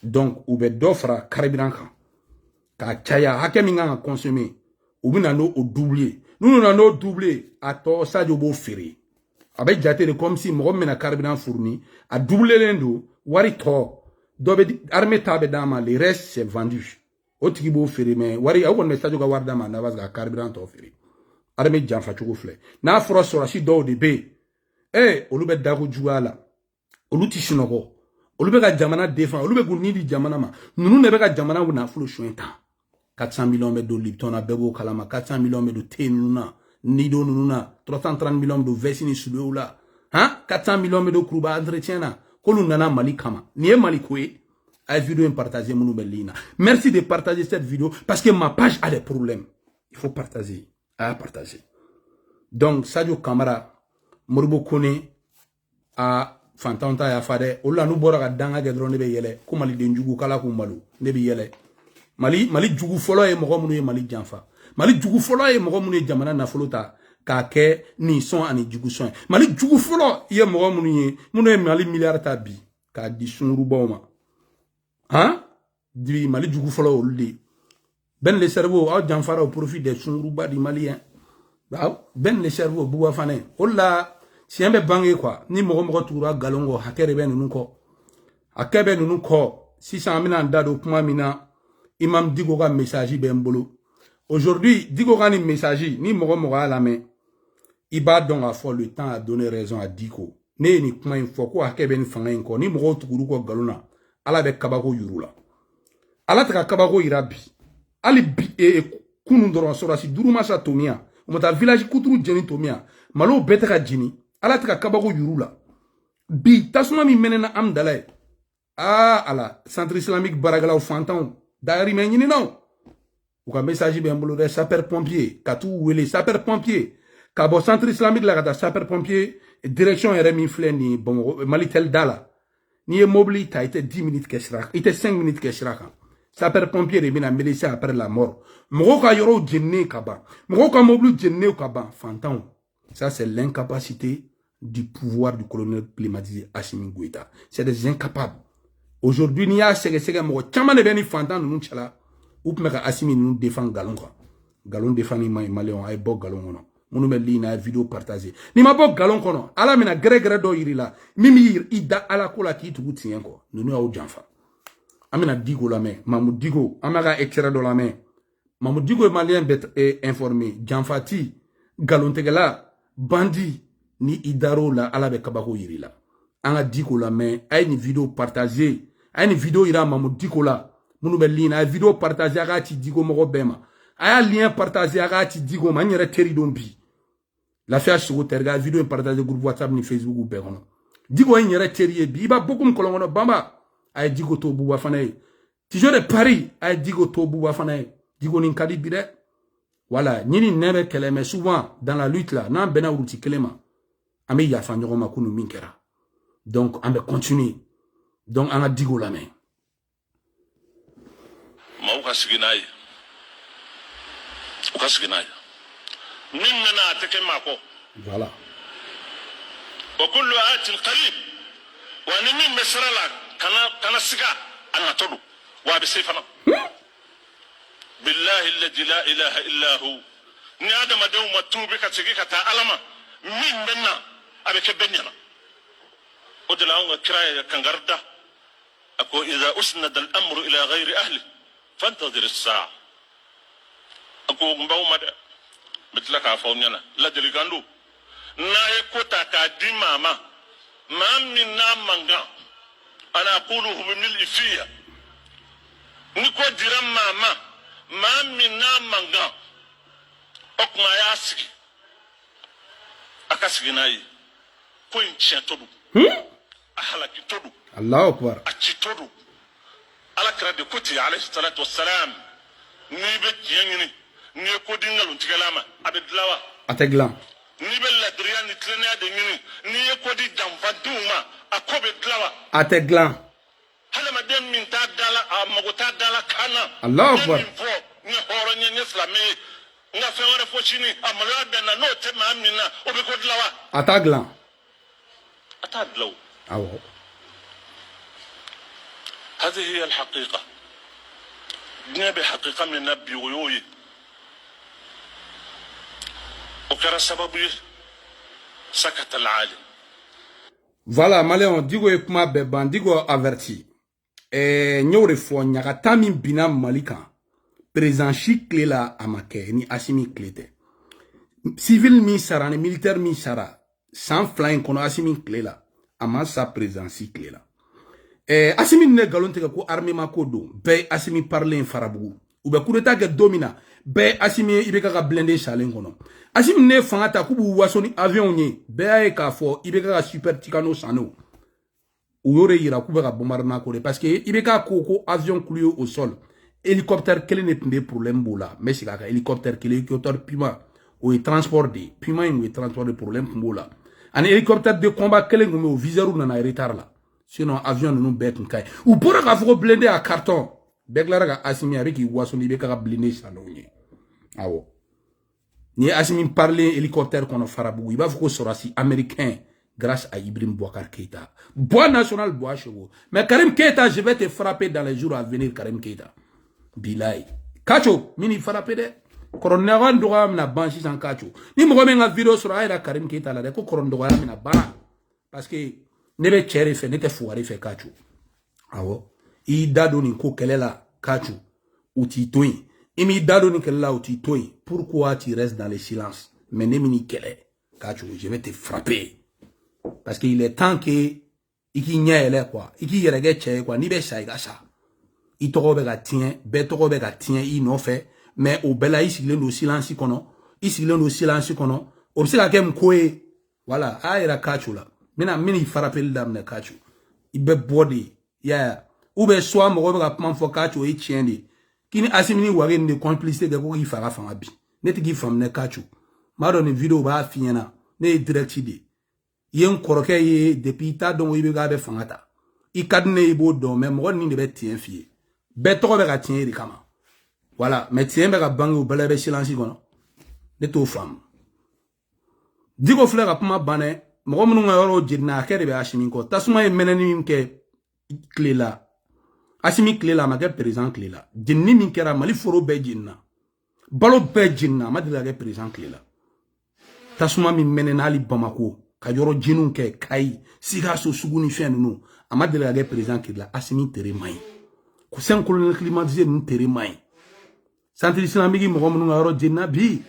[SPEAKER 1] Donc, il y a d'offres carburant. Quand il y a un consommé, il y a un doublé. Nous, nous avons doublé à tout ça de beau ferry. Avec jate comme si nous avons un carburant fourni, à doubler l'endo, wari to, armée tabe dama, le reste c'est vendu. Otigibo feri mais wari awon message ga warda ma na bas ga carburant to feri armée janfa chugo fle na fro so si do de be olube dago juala oluti shinogo olube ga jamana défend olube gu nidi jamana ma nunu ne be ga jamana wu na flo shoenta 400 millions de Lipton a bebo kalama 400 millions de thé nuna nido nuna 330 millions de vesini sudoula 400 millions de kruba entretien na kolu nana Mali kama ni Mali kwe. Vidéo partager mon Belina. Merci de partager cette vidéo parce que ma page a des problèmes. Il faut partager. Partager. Donc, Sadio Kamara, Morbo Kone, a Fantanta ya Fade, Ola Nubora Danga Gedron nebe yele, Kumali de Njugu Kala Kumalu, nebe yele. Mali Jugu Folo et Moromune Mali Janfa. Mali Jugu Folo et Moromune Jamana na Folota, Kake, ni son ani Jugu son. Mali Jugu Folo, ye Moromune, Mune Mali milliard tabi, Ka di Sunruboma. Du Mali du Goufolo oldi. Ben les cerveaux, au Janfara au profit des Sunruba du Malien. Ben les cerveaux, Bouafane. Ola, si un be bangé quoi, ni Morom Toura, Galongo, Hakere Ben Nuko. Hakebe Nuko, 600 000 dado Pumamina, Imam Digoga message Bembolo. Aujourd'hui, Digoga ni message, ni Morom à la main. Iba donc à fort le temps à donner raison à Diko. Ne ni Puma une fois quoi, Hakebe ni Fangenko, ni Morom Touruko Galona. Ala be kabago yurula. Ala taka kabago irabi. Ali bi kunu doron sorasi duruma sa tomia. Umata village kuturu jeni tomia. Malo betaka jini. Ala taka kabago yurula. Bi tasuma mi menena am dalay. Ala centre islamique baragala au fantan. Dari menini non. Ou ka message be mbolo de sapeur pompier. Katou wele sapeur pompier. Kabo centre islamique la kata sapeur pompier. Direction RMI fleni bon Malitel dala. Ni est mobile, il était 10 minutes que il était 5 minutes que sapeur pompier de bien médecin après la mort. Moka yoro djenne kaba. Moka mobile djenne kaba. Fantan. Ça c'est l'incapacité du pouvoir du colonel climatisé Assimi Goïta. C'est des incapables. Aujourd'hui, il y a ces gens qui ont chama de beni fantan nous chala. Ou meka Assimi nous défend galon quoi. galon defani malion ay bok galon kono munu me li na vidéo partager ni ma bok galon kono ala mina gre do yirila mimi yir ida ala ko la ki tugu tien ko nunu aw janfa amina digo la main mamu digo amaga extrait de la main mamu digo malien bet informé janfati galon tegela bandi ni idaro la ala be kabako yirila anga digo la main ay ni vidéo partager ay ni vidéo ira mamu digo la munu be li na vidéo partager aga ti digo mo bema aya lien partager aga ti digo ma nyere teri dombi la fia sugo terga vidéo partager groupe WhatsApp ni Facebook ou begono digo nyere teri bi ba bokum kolongono bamba ay digo to buwa fanaye tijo de Paris ay digo to buwa fanaye digo nin kadi bire voilà nyini nebe kele mais souvent dans la lutte là nan bena wuti kelema ame ya fa nyoko makunu minkera donc on va continuer donc on a digo la main
[SPEAKER 2] mauka siginai uka siginai minna teke mako
[SPEAKER 1] voilà
[SPEAKER 2] wa kullu atin qarib wa min masrala kana siga anatodu wa bi sayfana billahi alladhi la ilaha illa hu ni adama dawma tubika tigika ta alama min benna abeke benyana odala on kraya kangarda ako idha usnada al-amru ila ghayri ahli فانتظر الساعة أقول مباوما مثل كافونينا لا دليغاندو نا يكوتا كادي ماما ما منا مانغا أنا أقوله بملء فيا نكو ديرام ماما ما منا مانغا أكما ياسكي أكاسكي ناي كوين تشين تودو أحلاكي تودو
[SPEAKER 1] الله أكبر
[SPEAKER 2] أتشي تودو ala kira de kuti alayhi salatu wassalam ni be jengini ni ko dingalu tigalama abedlawa
[SPEAKER 1] ateglan
[SPEAKER 2] ni be la driani trenia de ngini ni ko di jamfaduma akobe dlawa
[SPEAKER 1] ateglan
[SPEAKER 2] hala madem min ta dala amagota dala kana
[SPEAKER 1] Allah akbar
[SPEAKER 2] ni horo ni islami nga fe wore fochini amala bena no te ma amina obe ko dlawa
[SPEAKER 1] ataglan
[SPEAKER 2] atadlaw
[SPEAKER 1] awo
[SPEAKER 2] هذه هي الحقيقة نبي حقيقة من نبي ويوي وكرا سببي سكت العالم
[SPEAKER 1] voilà maléon digo e kuma beban digo averti nyore fo nyaka tami bina malika président chikle la amake ni asimi klete civil mi sara ni militaire mi sara sans flying kono asimi klela ama sa président chikle la asimi ne galon tega ko armée ma ko do be asimi parler en farabugu ou be coup d'état ke domina be asimi ibeka ka blindé chalen kono asimi ne fangata ku bu wasoni avion ni be ay ka fo ibeka ka super tikano sano ou yore ira ku be ka bombardement ko parce que ibeka ko avion cloué au sol hélicoptère kele ne tinde problème bola mais c'est ka hélicoptère kele hélicoptère pima ou transport de pima ou transport de problème bola un hélicoptère de combat kele ngome au viseur na retard là. Sinon avion nous bête nkai ou pour ka fo blindé à carton beklara ka asimi avec i wasoni be ka blindé salonye awo ni asimi parler hélicoptère kono farabu il va faut sorasi américain grâce à Ibrahim Boubacar Keïta bois national bois chevaux mais Karim Keïta je vais te frapper dans les jours à venir Karim Keïta bilay kacho mini frapper de koronneran doga na banchi sans kacho ni mo menga vidéo sur ayra Karim Keïta la de ko koron doga na bana parce que nebe chere fe nete fuare fe kachu awo I dado ni ko kelela kachu uti toy imi dado ni kelela uti toy pourquoi tu restes dans le silence mais ne mini kele kachu je vais te frapper parce que il est temps que iki nyele quoi iki yerege che quoi ni be shaiga sa I togo be ga tien be togo be ga tien I no fe mais au bela ici le silence kono ici le silence kono obseka kem koe voilà ayra kachu la mina mini farapel dam ne kachu ibe body yeah ube soit mo be ka plan fo kachu e tiende kini asimini wage ne complicité de ko ki fara fanga bi neti ki fam ne kachu maro ne video ba fiena ne direct ide yen koroke ye depuis ta don ibe ga be fangata I kadne ibo don mais mo ni ne be tien fie be to be ka tien ri kama voilà mais tien be ka bangi o bele be silence kono ne to fam digo fleur ka puma bane mo munu nga yoro jirna kere be asimi ko tasuma e meneni nke klela asimi klela ma ke président klela jinni min kera mali foro be jinna balo bɛɛ jenina a ma deli ka kɛ président tile la tasuma min mɛnɛna hali Bamako ka yɔrɔ jeniw kɛ Kayi Sikaso sugu ni fɛn ninnu a ma deli ka kɛ président tile la Assimi tere man ɲi cousin colonel climatisé ninnu tere man ɲi centre islamique mɔgɔ minnu ka yɔrɔ jenina bi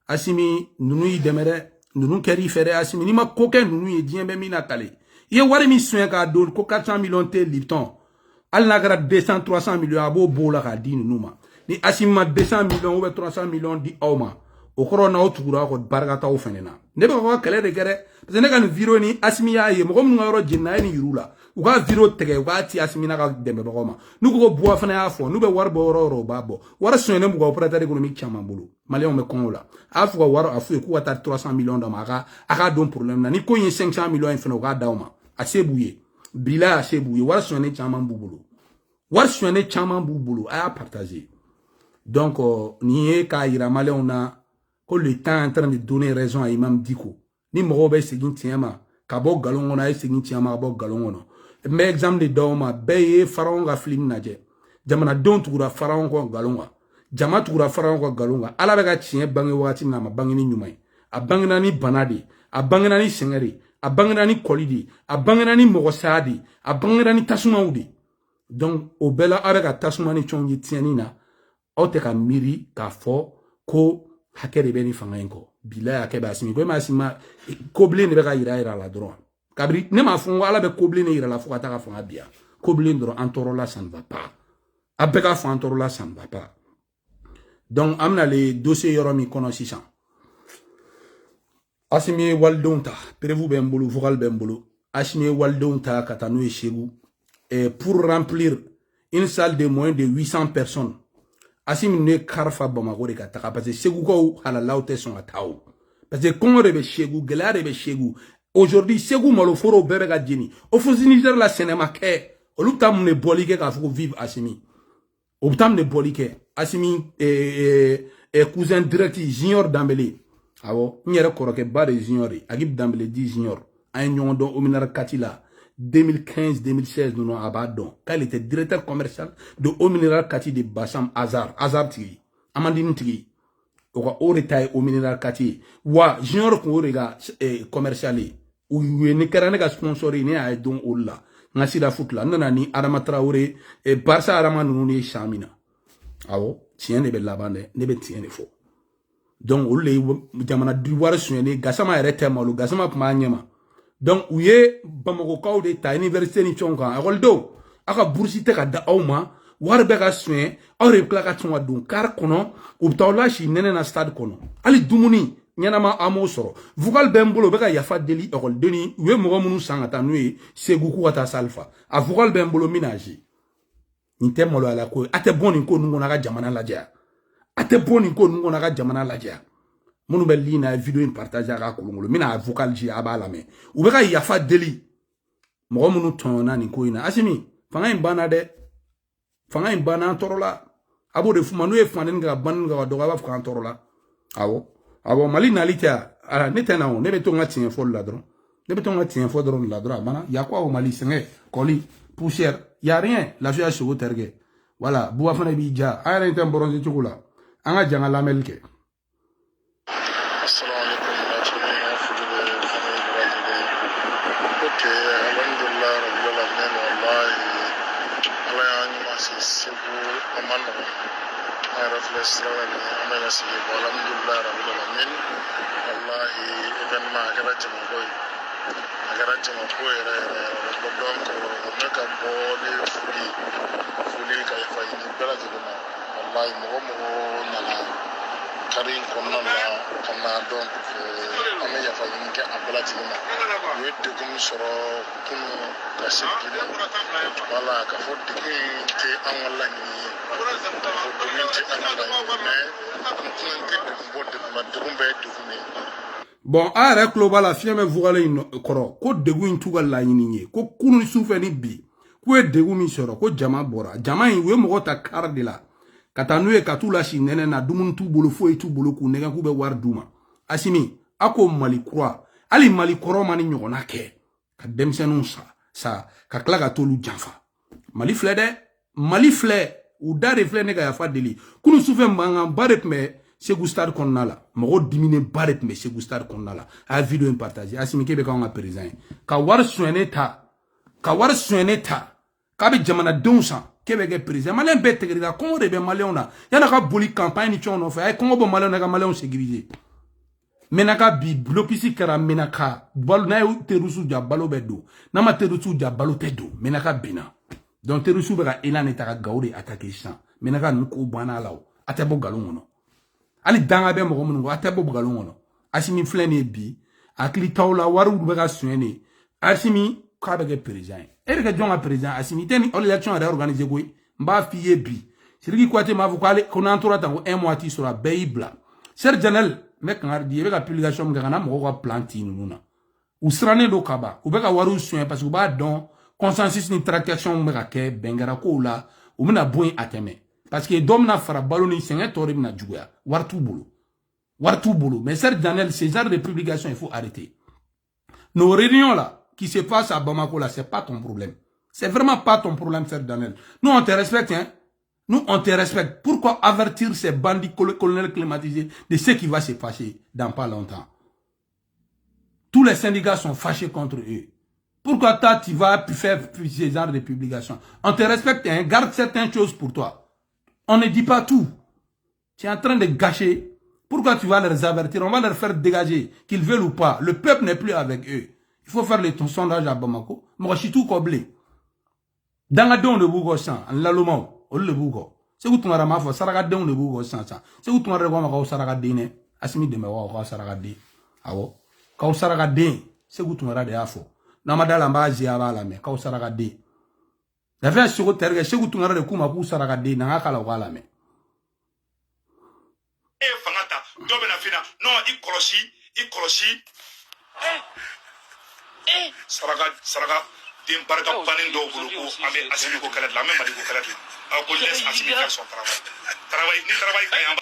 [SPEAKER 1] Assimi ninnu y'i dɛmɛ dɛ ninnu kɛr'i fɛ dɛ Assimi n'i ma ko kɛ ninnu ye diɲɛ bɛ min na kale i ye wari min soɲɛ k'a don ko 400 millions tɛ Lipton hali n'a kɛra 200 300 millions a b'o b'o la k'a di ninnu ma ni Assimi ma 200 millions ou bien 300 millions di aw ma o kɔrɔ n'aw tugura kɔ barikataw fɛnɛ na ne bɛ ka kɛlɛ de kɛ dɛ parce que ne ka nin vidéo ni Assimi y'a ye mɔgɔ minnu ka yɔrɔ jenina a ye nin yiru la u ka vidéo tigɛ u k'a ci Assimi n'a ka dɛmɛbagaw ma n'u ko ko Buwa fana y'a fɔ n'u bɛ wari bɔ yɔrɔ yɔrɔ u b'a bɔ wari soɲɛnen b'u ka opérateur économique caman bolo maliyɛnw bɛ kɔngɔ la a y'a fɔ ka wari a f'u ye k'u ka taa 300 millions d'a ma a k'a don problème na ni ko in ye 500 millions in fana u k'a d'aw ma a se b'u ye bila a se b'u ye wari soɲɛnen caman b'u bolo wari soɲɛnen caman b'u bolo a y'a partager donc nin ye k'a yira maliyɛnw na ko le temps est en train de donner raison à Imam Dicko ni mɔgɔw bɛ segin tiɲɛ ma ka bɔ galon kɔnɔ a ye segin tiɲɛ ma ka bɔ galon kɔnɔ n bɛ exemple de d'aw ma bɛɛ ye Pharaon ka film lajɛ jamanadenw tugura Pharaon kɔ galon kan jama tugura Pharaon kɔ galon kan ala bɛ ka tiɲɛ bange wagati min na a ma bange ni ɲuman ye a bangena ni bana de a bangena ni sɛngɛ de a bangena ni kɔli de a bangena ni mɔgɔ saya de a bangena ni tasumaw de donc o bɛɛ la a bɛ ka tasuma ni fɛnw ye tiɲɛni na aw tɛ ka miiri k'a fɔ ko hakɛ de bɛ nin fanga in kɔ bilahi hakɛ bɛ Assimi ko e ma Assimi kobilen de bɛ ka yira la dɔrɔn kabiri ne m'a fɔ ko ala bɛ kobilen de yira la fo ka taa ka fanga biya kobilen dɔrɔn an tɔɔrɔ la ça ne va pas a bɛɛ ka fɔ an tɔɔrɔ la ça ne va pas donc an bɛna le dossier yɔrɔ min kɔnɔ sisan Assimi ye walidenw ta prévu bɛ n bolo vocal bɛ n bolo Assimi ye walidenw ta ka taa n'u ye Segu pour remplir une salle de moins de 800 personnes Assimi ne karfa Bamako de ka taga parce que Segukaw halalaw tɛ sɔn ka taa o parce que kɔngɔ de bɛ Segu gɛlɛya de bɛ Segu aujourd'hui Segu maloforo bɛɛ bɛ ka jeni o fournisseur la sɛnɛ ma kɛ olu bɛ taa mun de bɔli kɛ k'a fɔ ko vive Assimi o bɛ taa mun de bɔli kɛ Assimi cousin direct Junior Dambélé awɔ n yɛrɛ kɔrɔkɛ ba de Junior ye Agib Dambélé di Junior an ye ɲɔgɔn dɔn Ominar Kati la 2015-2016 nous avons quand il était directeur commercial de Eau Minéral Kati de Bassam Azar tigi Amandine tigi au retail Eau Minéral Kati wa junior ko rega commercial ou ne karane ka sponsori ne ay don olla ngasi la foot la nana ni Adama Traoré e Barça Adama nunu ni Chamina awo tien ne be labande ne be tien ne fo donc o le jamana duwar suene gasama ere temalu gasama kuma nyema donc u ye Bamakokaw de ta université ni chonkan école do aka bourse te ka da awma war be ka soin aw re kla ka tuma dun kar kono u tawla shi nene na stade kono ali dumuni nyanama amo soro vocal bembolo be ka yafa deli école de ni u ye mogo munu sangata nu e Segu ku wata salfa a vocal bembolo minaji ni te molo ala ko ate boni ko nungo na ka jamana laja ate boni ko nungo na ka jamana laja munu be lina video in partager ka kolongolo mina vocal ji abala me u be ka yafa deli mogo munu tona ni ko ina Assimi fanga imbana de fanga imbana torola abo de fuma no e fanden ga ban ga do ga fa torola awo mali nalita ala netena on ne be to ngati info la dron ne be to ngati info dron la dron bana ya kwa o mali senge koli poussière y a rien la vie a chego terge voilà buwa fana bi ja ayra itam boronzi chukula anga janga lamelke bon a yɛrɛ tulo b'a la fiɲɛ bɛ vugale in kɔrɔ ko degun in t'u ka laɲini ye ko kunun sufɛ ni bi k'u ye degun min sɔrɔ ko jama bɔra jama in u ye mɔgɔ ta kari de la ka taa n'u ye ka t'u lasi nɛnɛ na dumuni t'u bolo foyi t'u bolo k'u nɛgɛ k'u bɛ wari d'u ma Assimi a ko Mali kura hali Mali kɔrɔ ma ni ɲɔgɔnna kɛ ka denmisɛnninw sa ka tila ka t'olu janfa Mali filɛ dɛ Mali filɛ u da de filɛ ne ka yafa deli kunun sufɛ mankan ba de tun bɛ Segou Stade Konnala, Moro dimine baret me Segou Stade Konnala, a vidéo en partagé, Assimi Kebe ka président. Ka war soigné ta, ka be jamana donsan, Kebe ke président, malin bête que la Congo de Maléona, yana ka boli campagne ni chon fait, ay Congo bo Maléona ka Maléon sécurisé. Menaka bi blokisi kara menaka, bal na terusu ja balo bedo, nama terusu ja balo tedo, menaka bina. Donc terusu beka elan etaka gauri attaquer champ, menaka nuko bana lao, atebo galon ali danga be mo mo atebo galon ono. Asimi flene bi, akli tawla waru beka suene, asimi ka beke président. Et que John a président, Assimi, teni, on l'élection a organisé, mba fiye bi. C'est qui quoi te m'a voulu qu'on entoure tango un mois sur la Beibla. Ser Janel, mec, on a dit, avec la publication, on a mon planti, nous, ou serané do kaba, ou beka waru soin, parce que ba don, consensus ni tractation, meka ke, bengara ko la, ou mena boin ateme. Parce que dom na fara baloni, c'est un torim na djouya, wartu boulot. Mais Ser Janel, ces genres de publication, il faut arrêter. Nos réunions là, qui se passe à Bamako là, c'est pas ton problème. C'est vraiment pas ton problème, Ser Daniel. Nous, on te respecte, hein. Nous, on te respecte. Pourquoi avertir ces bandits colonels climatisés de ce qui va se passer dans pas longtemps? Tous les syndicats sont fâchés contre eux. Pourquoi toi, tu vas faire ces genres de publications? On te respecte, hein. Garde certaines choses pour toi. On ne dit pas tout. Tu es en train de gâcher. Pourquoi tu vas les avertir? On va leur faire dégager, qu'ils veulent ou pas. Le peuple n'est plus avec eux. Il faut faire ton sondage à Bamako. Moi, je suis tout coblé. Dans la don de Bougo sans, en l'allemand, on le Bougo. C'est où tu m'as ramassé, Saraga don de Bougo sans. C'est où tu m'as ramassé, Saraga dine. Asimi de Mewa, Saraga de. Awo. Quand Saraga de, c'est où tu m'as ramassé afo. Namada la base à la mer, quand Saraga de. La fin sur le terrain, c'est où tu m'as ramassé, Koumakou Saraga de, Naka la wala me.
[SPEAKER 2] Eh, Fangata, Dobena Fina, non, il colosi. Saraga din barka panin do bulu ko ame asimi ko kala la même madi ko kala ko laisse asimi faire son travail kayamba.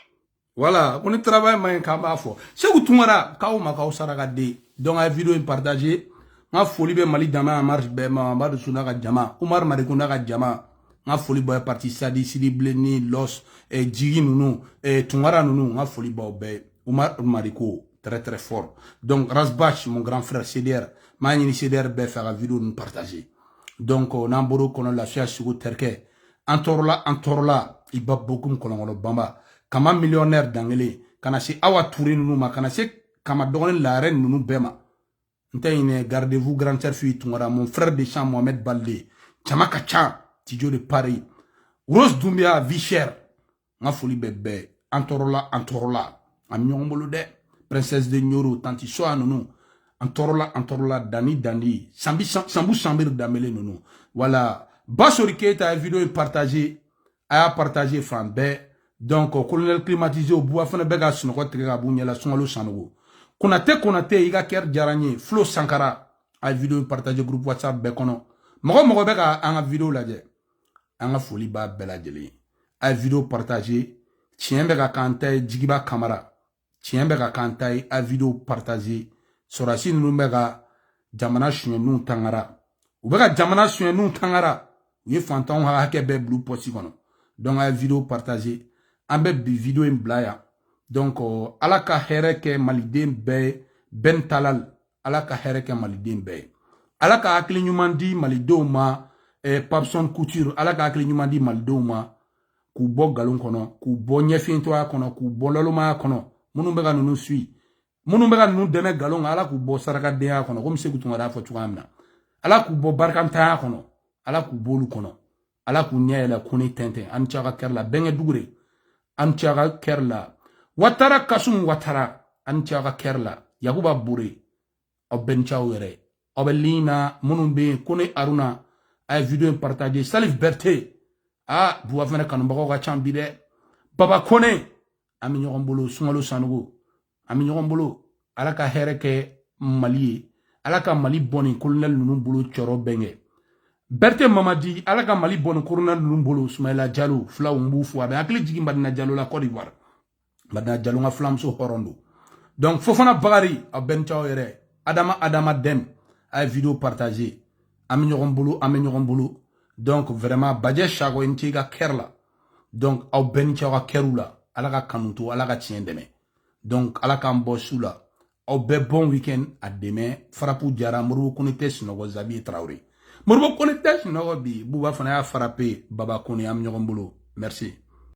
[SPEAKER 1] Voilà, on travaille mais kamba fo. C'est où tu m'as ka Saraga de. Donc la vidéo est partagée. Ma folie be Mali dama marche be ma de sunaka jama. Umar marikuna ka jama. Ma folie boy parti sadi bleni los jigi nunu tungara nunu ma folie boy Umar Mariko très très fort. Donc Rasbach mon grand frère CDR Mani CDR be faire la vidéo nous partager. Donc on a boro kono la sia sur terke. Antorla iba beaucoup kono bamba. Kama millionnaire d'anglais kana si awa touré nous ma kana si kama dogon la reine nous bema. Ntaine gardez-vous grand sœur fui tungara mon frère de champ Mohamed Balde. Chamaka cha tijo de Paris. Rose Doumbia Vichère. Ma folie bébé. Antorla. Amnyongolo de. Princesse de Nyoro. Tanti soa nounou. Antorla. Dani. Sambou Sambir Damele nounou. Voilà. Basorike ta vidéo partagée. A partagé Frambé. Donc, colonel climatisé au bois. Fana bega sunoko tega bounye la songalo sanogo. Konate, iga ker jaranye. Flo Sankara. A vidéo partagé groupe WhatsApp bekono. Mogo bega anga vidéo la je. Anga folie ba bela jeli. A vidéo partagé. Tien bega kantai Jigiba Kamara. Tien bega kantai a vidéo partagé. Sorasi nou bega jamana shunye nou tangara. Ou bega jamana shunye nou tangara. Ou ye fantan ha hake be blue posi kono. Donc a vidéo partagé. Ambe bi vidéo in blaya. Donc alaka hereke maliden be ben talal. Alaka hereke maliden be. Alaka akli nyumandi malido ma Papson Couture. Alaka akli nyumandi malido ma. Ku bo galon kono. Ku bo nyefinto kono. Ku bo loloma kono. Munu bega nunu sui. Munu bega nunu deme galon. Ala ku bo saraka dea kono. Comme se kutunga da fo tukamna. Ala ku bo barkanta kono. Ala ku bolu kono. Ala ku nyela kuni tente. Antiaga kerla benge dugre. Antiaga kerla. Watara kasum watara. Antiaga kerla. Yakuba bure. Obenchawere. Obelina munumbe kone aruna. Ay vidéo partagé. Salif Berté. Ah, vous avez un baroque à Chambide. Baba Kone. Ami Nyombolo, Sungalo Sanogo. Ami Nyombolo. Alaka Hereke Mali. Alaka Mali Boni, colonel Numbolo Choro Benge. Berté Mamadi. Alaka Mali Boni, colonel Numbolo, Sumaila Diallo, Fla Umbu Fouabe. Akli Jigim Badina Diallo, la Côte d'Ivoire. Badina Diallo, nga Flamso Horondo. Donc, Fofana Bagari, a Benchao Ere. Adama Dem. A vidéo partagée. Ami Nyombolo. Donc, vraiment, Badje Chago Ntiga Kerla. Donc, au Benichawa Kerula. ala ka kanuto ala ka tiɲɛ dɛmɛ donc ala k'an bɔ su la aw bɛɛ bon week-end a dɛmɛ farapu jara Moribo Konate sunɔgɔ Zabiye Traoré Moribo Konate sunɔgɔ bi Buba fana y'a frappé Baba Kone am ɲɔgɔn bolo merci